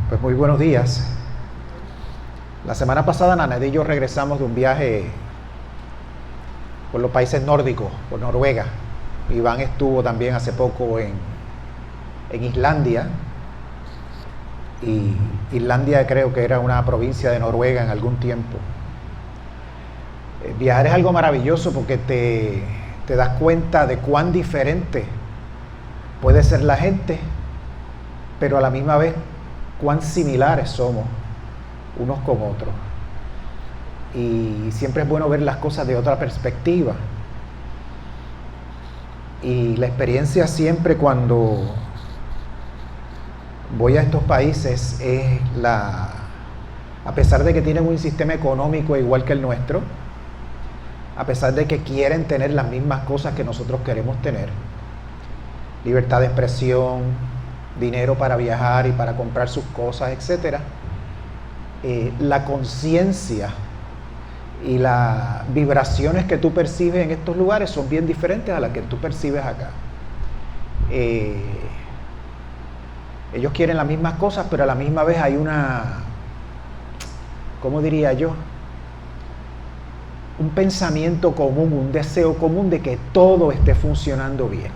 Pues muy buenos días. La semana pasada Nanette y yo regresamos de un viaje por los países nórdicos, por Noruega. Iván estuvo también hace poco en Islandia. Y Islandia creo que era una provincia de Noruega en algún tiempo. Viajar es algo maravilloso porque te das cuenta de cuán diferente puede ser la gente, pero a la misma vez cuán similares somos unos con otros. Y siempre es bueno ver las cosas de otra perspectiva. Y la experiencia siempre cuando voy a estos países es a pesar de que tienen un sistema económico igual que el nuestro, a pesar de que quieren tener las mismas cosas que nosotros queremos tener, libertad de expresión, dinero para viajar y para comprar sus cosas, etc. La conciencia y las vibraciones que tú percibes en estos lugares son bien diferentes a las que tú percibes acá. Ellos quieren las mismas cosas, pero a la misma vez hay ¿cómo diría yo? Un pensamiento común, un deseo común de que todo esté funcionando bien,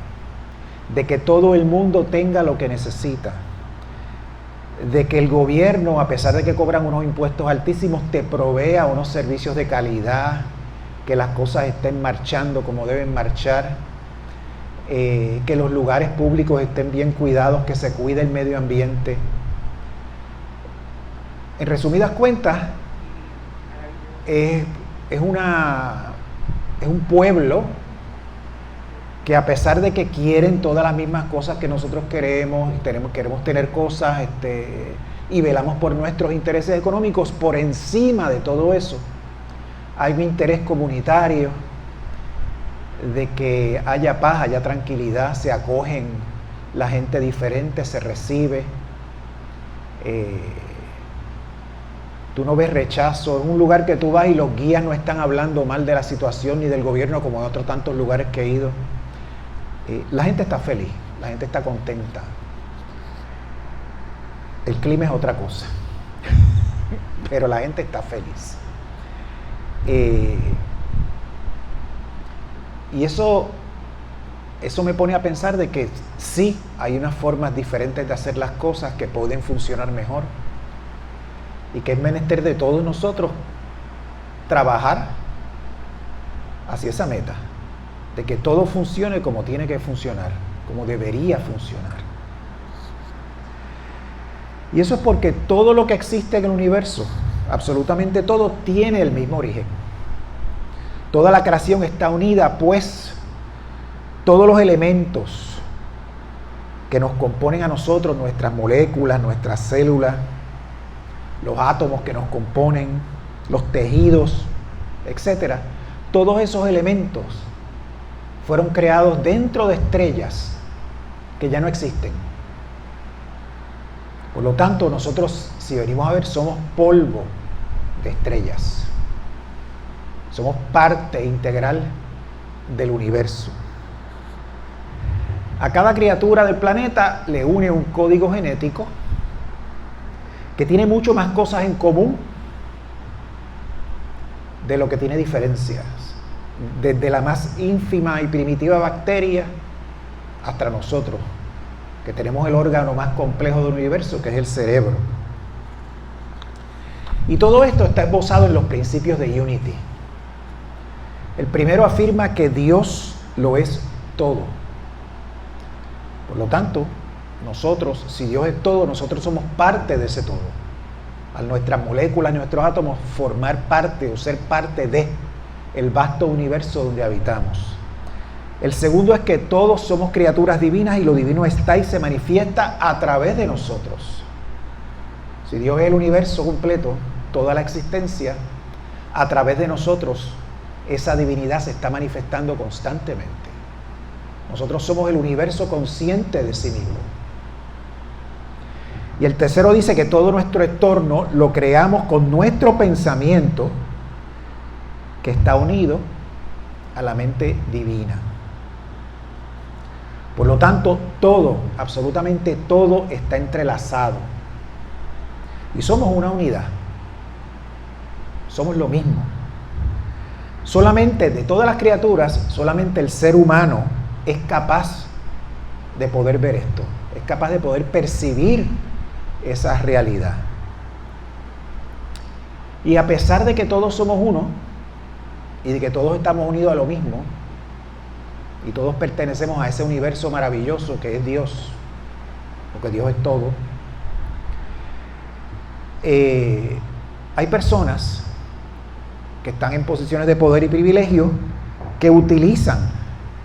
de que todo el mundo tenga lo que necesita, de que el gobierno, a pesar de que cobran unos impuestos altísimos, te provea unos servicios de calidad, que las cosas estén marchando como deben marchar, que los lugares públicos estén bien cuidados, que se cuide el medio ambiente. En resumidas cuentas, es un pueblo que, a pesar de que quieren todas las mismas cosas que nosotros queremos tener cosas y velamos por nuestros intereses económicos, por encima de todo eso hay un interés comunitario de que haya paz, haya tranquilidad, se acogen la gente diferente, se recibe. Tú no ves rechazo. En un lugar que tú vas y los guías no están hablando mal de la situación ni del gobierno como en otros tantos lugares que he ido. La gente está feliz, la gente está contenta. El clima es otra cosa, pero la gente está feliz. Y eso me pone a pensar de que sí, hay unas formas diferentes de hacer las cosas que pueden funcionar mejor. Y que es menester de todos nosotros trabajar hacia esa meta, de que todo funcione como tiene que funcionar, como debería funcionar. Y eso es porque todo lo que existe en el universo, absolutamente todo, tiene el mismo origen. Toda la creación está unida, pues todos los elementos que nos componen a nosotros, nuestras moléculas, nuestras células, los átomos que nos componen, los tejidos, etc. Todos esos elementos fueron creados dentro de estrellas que ya no existen. Por lo tanto, nosotros, si venimos a ver, somos polvo de estrellas. Somos parte integral del universo. A cada criatura del planeta le une un código genético que tiene mucho más cosas en común de lo que tiene diferencias. Desde la más ínfima y primitiva bacteria hasta nosotros, que tenemos el órgano más complejo del universo, que es el cerebro. Y todo esto está esbozado en los principios de Unity. El primero afirma que Dios lo es todo. Por lo tanto, nosotros, si Dios es todo, nosotros somos parte de ese todo. A nuestras moléculas, nuestros átomos, formar parte o ser parte de el vasto universo donde habitamos. El segundo es que todos somos criaturas divinas y lo divino está y se manifiesta a través de nosotros. Si Dios es el universo completo, toda la existencia, a través de nosotros, esa divinidad se está manifestando constantemente. Nosotros somos el universo consciente de sí mismo. Y el tercero dice que todo nuestro entorno lo creamos con nuestro pensamiento, que está unido a la mente divina. Por lo tanto, todo, absolutamente todo está entrelazado. Y somos una unidad. Somos lo mismo. Solamente de todas las criaturas, solamente el ser humano es capaz de poder ver esto, es capaz de poder percibir esa realidad. Y a pesar de que todos somos uno y de que todos estamos unidos a lo mismo y todos pertenecemos a ese universo maravilloso que es Dios, porque Dios es todo, hay personas que están en posiciones de poder y privilegio que utilizan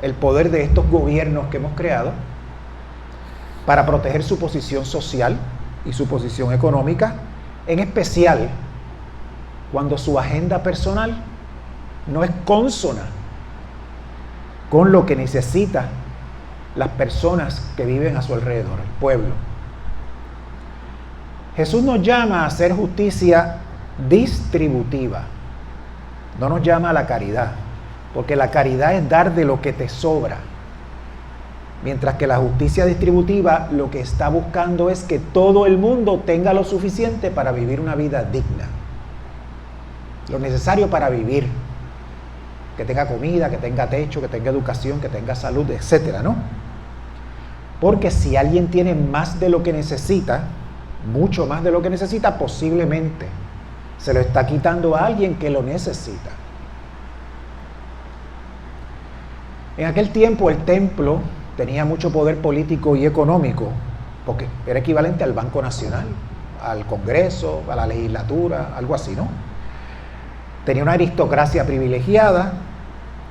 el poder de estos gobiernos que hemos creado para proteger su posición social y su posición económica, en especial cuando su agenda personal no es consona con lo que necesitan las personas que viven a su alrededor, el pueblo. Jesús nos llama a hacer justicia distributiva, no nos llama a la caridad, porque la caridad es dar de lo que te sobra, mientras que la justicia distributiva lo que está buscando es que todo el mundo tenga lo suficiente para vivir una vida digna, lo necesario para vivir, que tenga comida, que tenga techo, que tenga educación, que tenga salud, etcétera, ¿no? Porque si alguien tiene más de lo que necesita, mucho más de lo que necesita, posiblemente se lo está quitando a alguien que lo necesita. En aquel tiempo el templo tenía mucho poder político y económico, porque era equivalente al Banco Nacional, al Congreso, a la legislatura, algo así, ¿no? Tenía una aristocracia privilegiada,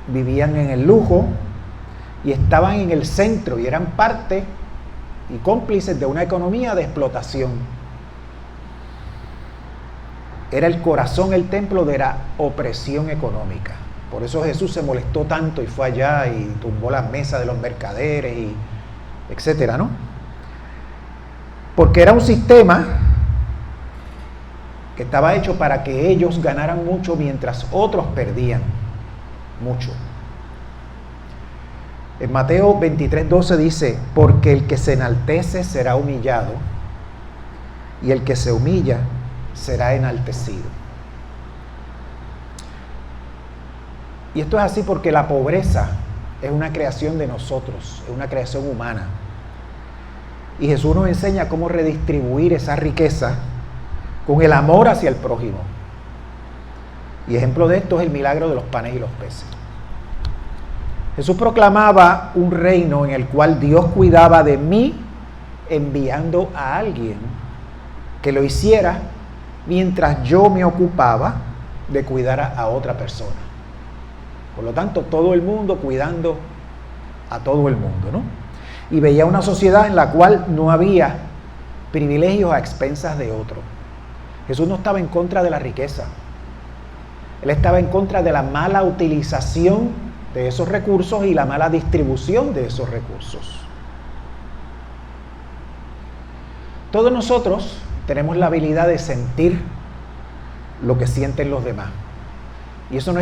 vivían en el lujo y estaban en el centro y eran parte y cómplices de una economía de explotación. Era el corazón, el templo de la opresión económica. Por eso Jesús se molestó tanto y fue allá y tumbó las mesas de los mercaderes y etcétera, ¿no? Porque era un sistema que estaba hecho para que ellos ganaran mucho mientras otros perdían mucho. En Mateo 23:12 dice: porque el que se enaltece será humillado y el que se humilla será enaltecido. Y esto es así porque la pobreza es una creación de nosotros, es una creación humana. Y Jesús nos enseña cómo redistribuir esa riqueza con el amor hacia el prójimo. Y ejemplo de esto es el milagro de los panes y los peces. Jesús proclamaba un reino en el cual Dios cuidaba de mí enviando a alguien que lo hiciera mientras yo me ocupaba de cuidar a otra persona. Por lo tanto, todo el mundo cuidando a todo el mundo, ¿no? Y veía una sociedad en la cual no había privilegios a expensas de otro. Jesús no estaba en contra de la riqueza. Él estaba en contra de la mala utilización de esos recursos y la mala distribución de esos recursos. Todos nosotros tenemos la habilidad de sentir lo que sienten los demás. Y eso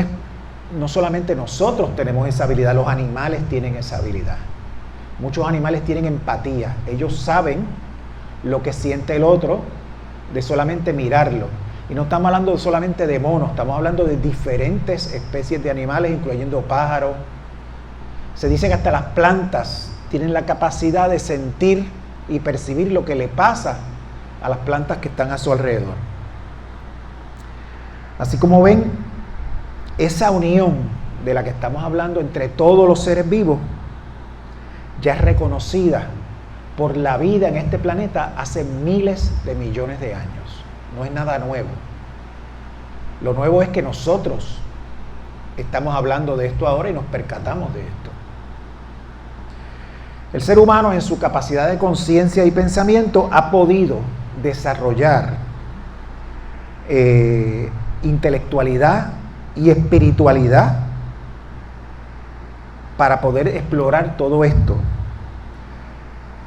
no solamente nosotros tenemos esa habilidad, los animales tienen esa habilidad. Muchos animales tienen empatía. Ellos saben lo que siente el otro de solamente mirarlo. Y no estamos hablando solamente de monos, estamos hablando de diferentes especies de animales, incluyendo pájaros. Se dice que hasta las plantas tienen la capacidad de sentir y percibir lo que le pasa a las plantas que están a su alrededor. Así como ven, esa unión de la que estamos hablando entre todos los seres vivos ya es reconocida por la vida en este planeta hace miles de millones de años. No es nada nuevo. Lo nuevo es que nosotros estamos hablando de esto ahora y nos percatamos de esto. El ser humano, en su capacidad de conciencia y pensamiento, ha podido desarrollar intelectualidad y espiritualidad para poder explorar todo esto,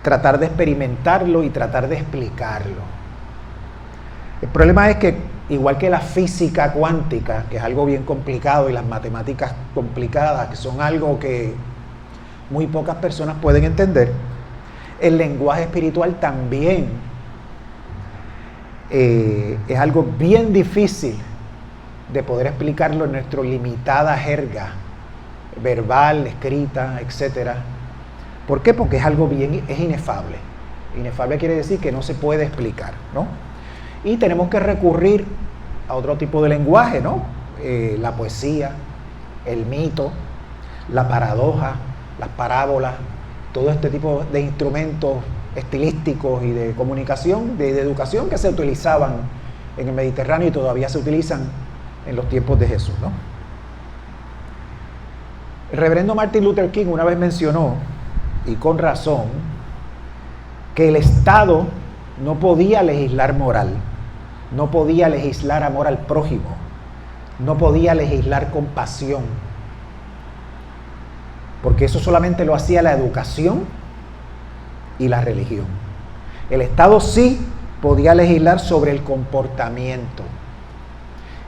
tratar de experimentarlo y tratar de explicarlo. El problema es que, igual que la física cuántica, que es algo bien complicado, y las matemáticas complicadas, que son algo que muy pocas personas pueden entender, el lenguaje espiritual también es algo bien difícil de poder explicarlo en nuestra limitada jerga verbal, escrita, etc. ¿Por qué? Porque es algo es inefable. Inefable quiere decir que no se puede explicar, ¿no? Y tenemos que recurrir a otro tipo de lenguaje, ¿no? La poesía, el mito, la paradoja, las parábolas, todo este tipo de instrumentos estilísticos y de comunicación, de educación que se utilizaban en el Mediterráneo y todavía se utilizan en los tiempos de Jesús, ¿no? El reverendo Martin Luther King una vez mencionó, y con razón, que el Estado no podía legislar moral, no podía legislar amor al prójimo, no podía legislar compasión, porque eso solamente lo hacía la educación y la religión. El Estado sí podía legislar sobre el comportamiento.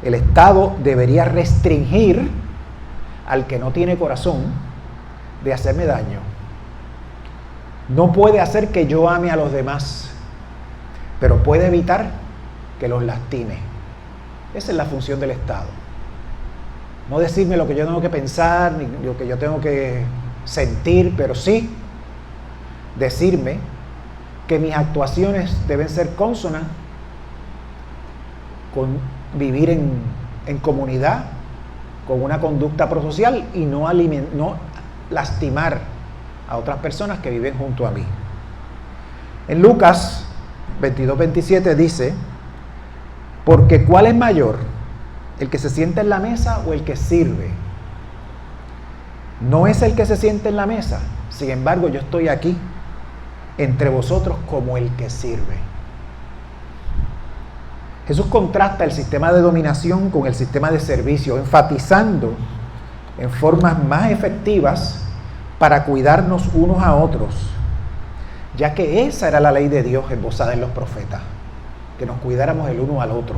El Estado debería restringir al que no tiene corazón de hacerme daño. No puede hacer que yo ame a los demás, pero puede evitar que los lastime. Esa es la función del Estado. No decirme lo que yo tengo que pensar, ni lo que yo tengo que sentir, pero sí decirme que mis actuaciones deben ser cónsonas con vivir en comunidad, con una conducta prosocial y no lastimar a otras personas que viven junto a mí. En Lucas 22:27 dice: porque ¿cuál es mayor? ¿El que se sienta en la mesa o el que sirve? No es el que se sienta en la mesa. Sin embargo, yo estoy aquí entre vosotros como el que sirve. Jesús contrasta el sistema de dominación con el sistema de servicio, enfatizando en formas más efectivas para cuidarnos unos a otros, ya que esa era la ley de Dios esbozada en los profetas, que nos cuidáramos el uno al otro.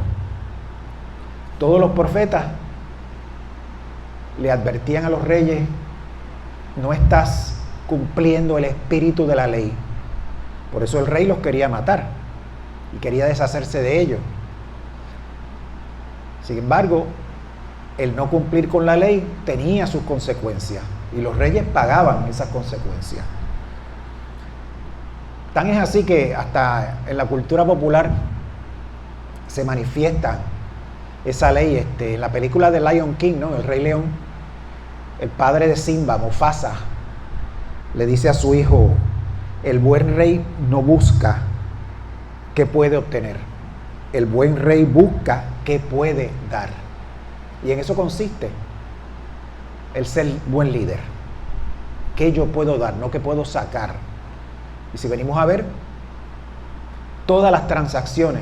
Todos los profetas le advertían a los reyes: no estás cumpliendo el espíritu de la ley. Por eso el rey los quería matar y quería deshacerse de ellos. Sin embargo, el no cumplir con la ley tenía sus consecuencias y los reyes pagaban esas consecuencias. Tan es así que hasta en la cultura popular se manifiesta esa ley. En la película de Lion King, ¿no? El Rey León, el padre de Simba, Mufasa, le dice a su hijo: el buen rey no busca qué puede obtener, el buen rey busca qué puede dar. Y en eso consiste el ser buen líder. ¿Qué yo puedo dar? No qué puedo sacar. Y si venimos a ver, todas las transacciones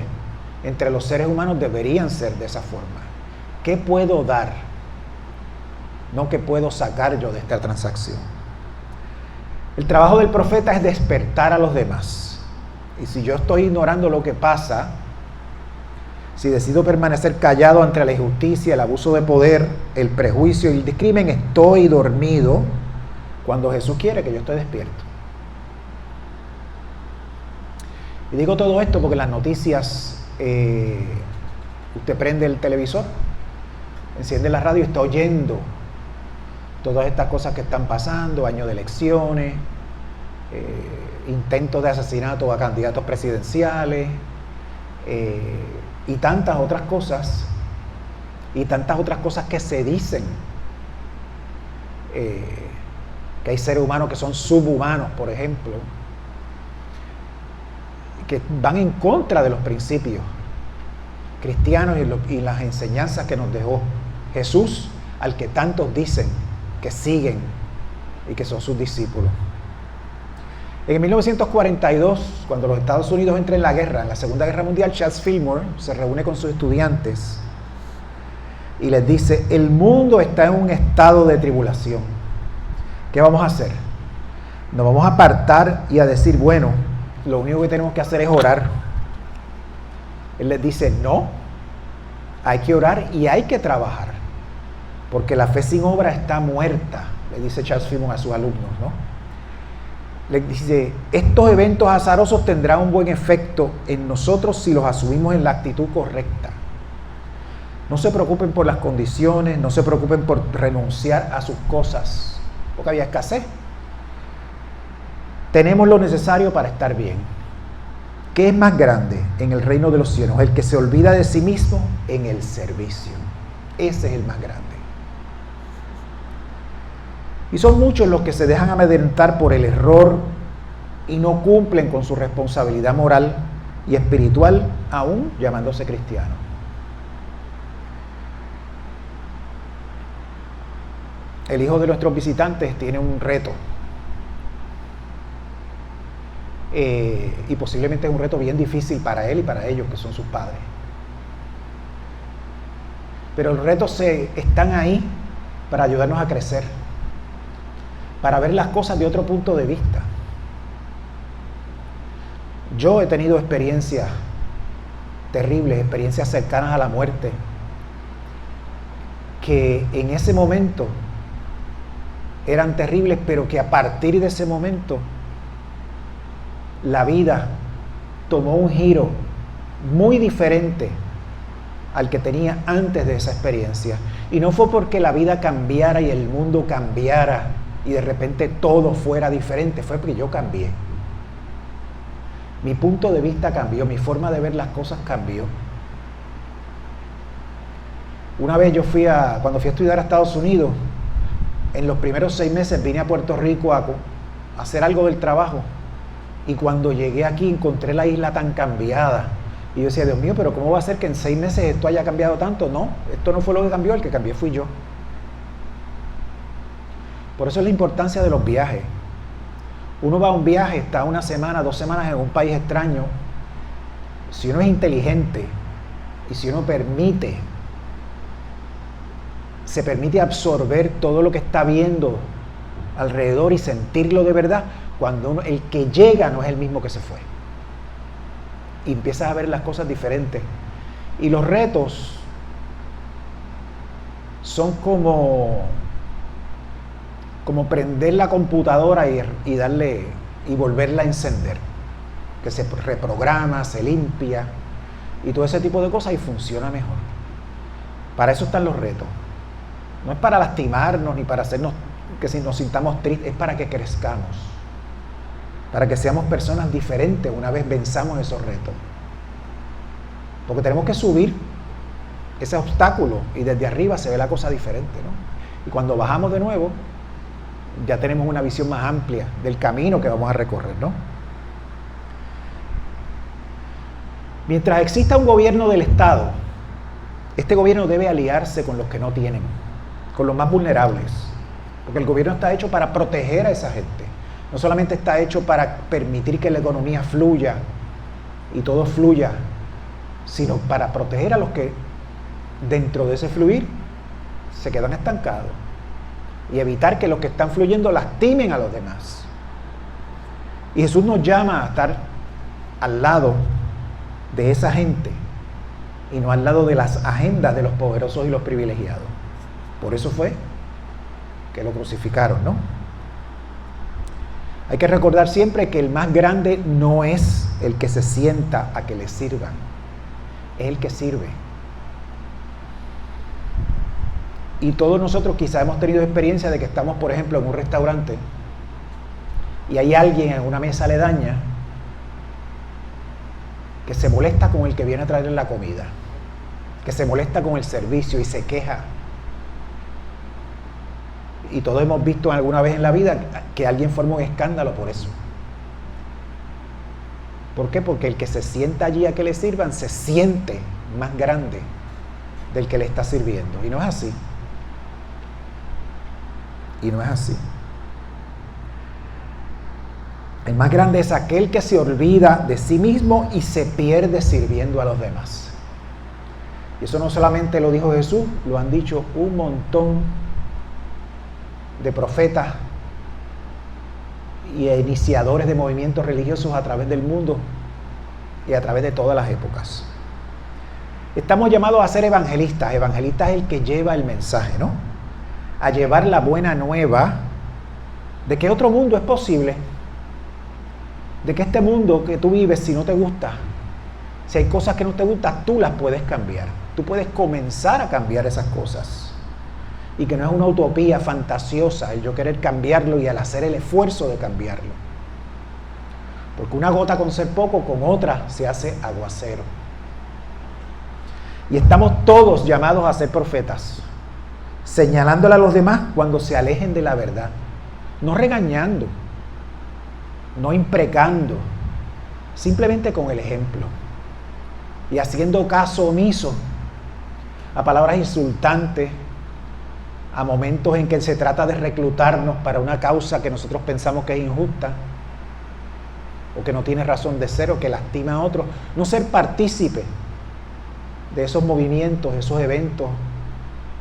entre los seres humanos deberían ser de esa forma. ¿Qué puedo dar? No qué puedo sacar yo de esta transacción. El trabajo del profeta es despertar a los demás. Y si yo estoy ignorando lo que pasa, si decido permanecer callado ante la injusticia, el abuso de poder, el prejuicio y el discrimen, estoy dormido cuando Jesús quiere que yo esté despierto. Y digo todo esto porque las noticias, usted prende el televisor, enciende la radio y está oyendo todas estas cosas que están pasando: año de elecciones, intentos de asesinato a candidatos presidenciales, y tantas otras cosas que se dicen, que hay seres humanos que son subhumanos, por ejemplo, que van en contra de los principios cristianos y las enseñanzas que nos dejó Jesús, al que tantos dicen que siguen y que son sus discípulos. En 1942, cuando los Estados Unidos entran en la guerra, en la Segunda Guerra Mundial, Charles Fillmore se reúne con sus estudiantes y les dice: el mundo está en un estado de tribulación. ¿Qué vamos a hacer? Nos vamos a apartar y a decir: bueno, lo único que tenemos que hacer es orar. Él les dice: no, hay que orar y hay que trabajar, porque la fe sin obra está muerta, le dice Charles Fillmore a sus alumnos, ¿no? le dice, estos eventos azarosos tendrán un buen efecto en nosotros si los asumimos en la actitud correcta. No se preocupen por las condiciones, no se preocupen por renunciar a sus cosas, porque había escasez. Tenemos lo necesario para estar bien. ¿Qué es más grande en el reino de los cielos? El que se olvida de sí mismo en el servicio. Ese es el más grande. Y son muchos los que se dejan amedrentar por el error y no cumplen con su responsabilidad moral y espiritual, aún llamándose cristianos. El hijo de nuestros visitantes tiene un reto. Y posiblemente es un reto bien difícil para él y para ellos, que son sus padres. Pero los retos están ahí para ayudarnos a crecer, para ver las cosas de otro punto de vista. Yo he tenido experiencias terribles, experiencias cercanas a la muerte, que en ese momento eran terribles, pero que a partir de ese momento la vida tomó un giro muy diferente al que tenía antes de esa experiencia. Y no fue porque la vida cambiara y el mundo cambiara y de repente todo fuera diferente, fue porque yo cambié. Mi punto de vista cambió, mi forma de ver las cosas cambió. Una vez cuando fui a estudiar a Estados Unidos, en los primeros 6 meses vine a Puerto Rico a hacer algo del trabajo. Y cuando llegué aquí encontré la isla tan cambiada. Y yo decía, Dios mío, pero ¿cómo va a ser que en 6 meses esto haya cambiado tanto? No, esto no fue lo que cambió, el que cambié fui yo. Por eso es la importancia de los viajes. Uno va a un viaje, está 1 semana, 2 semanas en un país extraño. Si uno es inteligente y si uno se permite absorber todo lo que está viendo alrededor y sentirlo de verdad, cuando el que llega no es el mismo que se fue. Y empiezas a ver las cosas diferentes. Y los retos son como prender la computadora y darle y volverla a encender, que se reprograma, se limpia y todo ese tipo de cosas y funciona mejor. Para eso están los retos. No es para lastimarnos ni para hacernos que si nos sintamos tristes, es para que crezcamos, para que seamos personas diferentes una vez venzamos esos retos. Porque tenemos que subir ese obstáculo y desde arriba se ve la cosa diferente, ¿no? Y cuando bajamos de nuevo, ya tenemos una visión más amplia del camino que vamos a recorrer, ¿no? Mientras exista un gobierno del Estado, este gobierno debe aliarse con los que no tienen, con los más vulnerables, porque el gobierno está hecho para proteger a esa gente. No solamente está hecho para permitir que la economía fluya y todo fluya, sino para proteger a los que dentro de ese fluir se quedan estancados y evitar que los que están fluyendo lastimen a los demás. Y Jesús nos llama a estar al lado de esa gente y no al lado de las agendas de los poderosos y los privilegiados. Por eso fue que lo crucificaron, ¿no? Hay que recordar siempre que el más grande no es el que se sienta a que le sirvan, es el que sirve. Y todos nosotros quizá hemos tenido experiencia de que estamos, por ejemplo, en un restaurante y hay alguien en una mesa aledaña que se molesta con el que viene a traerle la comida, que se molesta con el servicio y se queja. Y todos hemos visto alguna vez en la vida que alguien forma un escándalo por eso. ¿Por qué? Porque el que se sienta allí a que le sirvan se siente más grande del que le está sirviendo. Y no es así. Y no es así. El más grande es aquel que se olvida de sí mismo y se pierde sirviendo a los demás. Y eso no solamente lo dijo Jesús, lo han dicho un montón de profetas y iniciadores de movimientos religiosos a través del mundo y a través de todas las épocas. Estamos llamados a ser evangelistas. Evangelista es el que lleva el mensaje, ¿no? A llevar la buena nueva de que otro mundo es posible, de que este mundo que tú vives, si no te gusta, si hay cosas que no te gustan, tú las puedes cambiar. Tú puedes comenzar a cambiar esas cosas. Y que no es una utopía fantasiosa el yo querer cambiarlo y al hacer el esfuerzo de cambiarlo. Porque una gota con ser poco, con otra se hace aguacero. Y estamos todos llamados a ser profetas, señalándole a los demás cuando se alejen de la verdad. No regañando, no imprecando, simplemente con el ejemplo. Y haciendo caso omiso a palabras insultantes, a momentos en que se trata de reclutarnos para una causa que nosotros pensamos que es injusta, o que no tiene razón de ser, o que lastima a otros. No ser partícipe de esos movimientos, esos eventos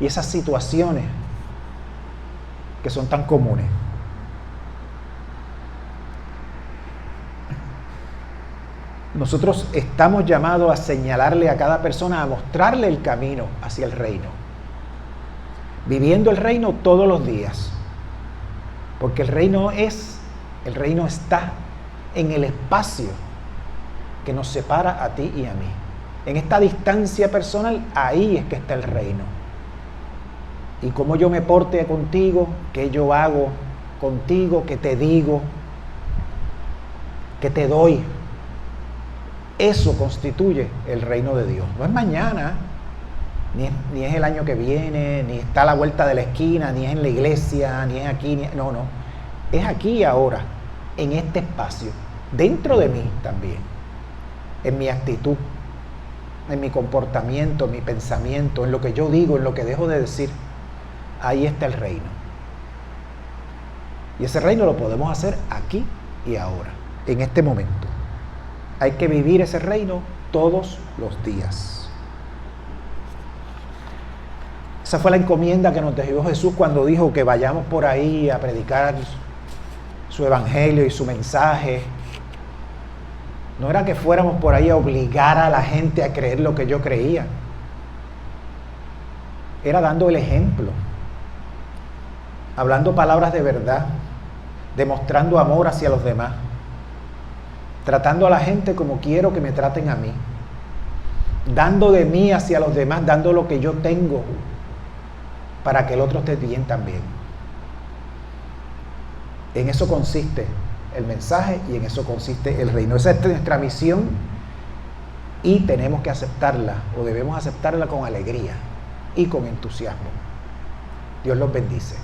y esas situaciones que son tan comunes. Nosotros estamos llamados a señalarle a cada persona, a mostrarle el camino hacia el reino, viviendo el reino todos los días, porque el reino está en el espacio que nos separa a ti y a mí. En esta distancia personal, ahí es que está el reino. Y cómo yo me porte contigo, qué yo hago contigo, qué te digo, qué te doy. Eso constituye el reino de Dios. No es mañana, ni es el año que viene, ni está a la vuelta de la esquina, ni es en la iglesia, ni es aquí, no. Es aquí y ahora, en este espacio, dentro de mí también, en mi actitud, en mi comportamiento, en mi pensamiento, en lo que yo digo, en lo que dejo de decir. Ahí está el reino. Y ese reino lo podemos hacer aquí y ahora, en este momento. Hay que vivir ese reino todos los días. Esa fue la encomienda que nos dejó Jesús cuando dijo que vayamos por ahí a predicar su evangelio y su mensaje. No era que fuéramos por ahí a obligar a la gente a creer lo que yo creía. Era dando el ejemplo, hablando palabras de verdad, demostrando amor hacia los demás, tratando a la gente como quiero que me traten a mí, dando de mí hacia los demás, dando lo que yo tengo para que el otro esté bien también. En eso consiste el mensaje y en eso consiste el reino. Esa es nuestra misión y tenemos que aceptarla, o debemos aceptarla con alegría y con entusiasmo. Dios los bendice.